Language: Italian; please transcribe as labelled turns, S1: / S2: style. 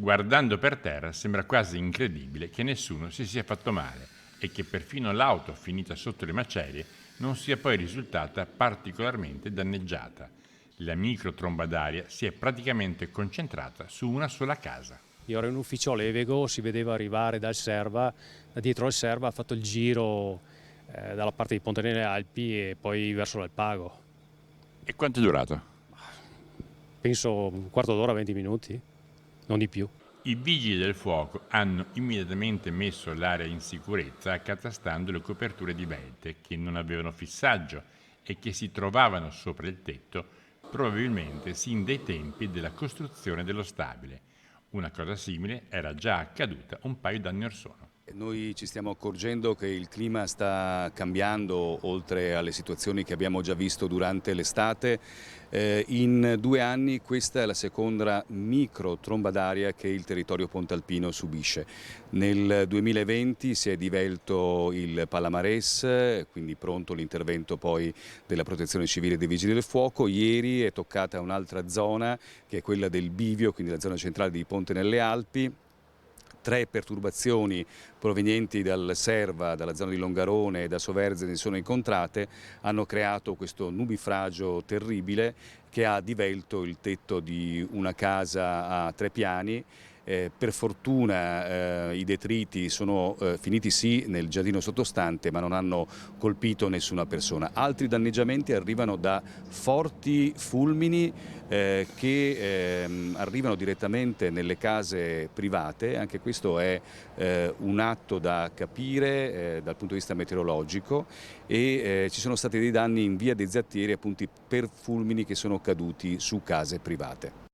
S1: Guardando per terra sembra quasi incredibile che nessuno si sia fatto male e che perfino l'auto finita sotto le macerie non sia poi risultata particolarmente danneggiata. La microtromba d'aria si è praticamente concentrata su una sola casa.
S2: Io ero in ufficio a Levego, si vedeva arrivare dal Serva, da dietro al Serva ha fatto il giro dalla parte di Ponte nelle Alpi e poi verso l'Alpago.
S1: E quanto è durato?
S2: Penso un quarto d'ora, 20 minuti, non di più.
S1: I vigili del fuoco hanno immediatamente messo l'area in sicurezza accatastando le coperture divelte che non avevano fissaggio e che si trovavano sopra il tetto, probabilmente sin dai tempi della costruzione dello stabile. Una cosa simile era già accaduta un paio d'anni or sono.
S3: Noi ci stiamo accorgendo che il clima sta cambiando, oltre alle situazioni che abbiamo già visto durante l'estate. In 2 anni questa è la seconda micro tromba d'aria che il territorio pontalpino subisce. Nel 2020 si è divelto il Palamares, quindi pronto l'intervento poi della Protezione Civile e dei Vigili del Fuoco. Ieri è toccata un'altra zona che è quella del Bivio, quindi la zona centrale di Ponte nelle Alpi. 3 perturbazioni provenienti dal Serva, dalla zona di Longarone e da Soverzene si sono incontrate, hanno creato questo nubifragio terribile che ha divelto il tetto di una casa a 3 piani. Per fortuna i detriti sono finiti sì nel giardino sottostante, ma non hanno colpito nessuna persona. Altri danneggiamenti arrivano da forti fulmini che arrivano direttamente nelle case private. Anche questo è un atto da capire dal punto di vista meteorologico e ci sono stati dei danni in via dei Zattieri appunto per fulmini che sono caduti su case private.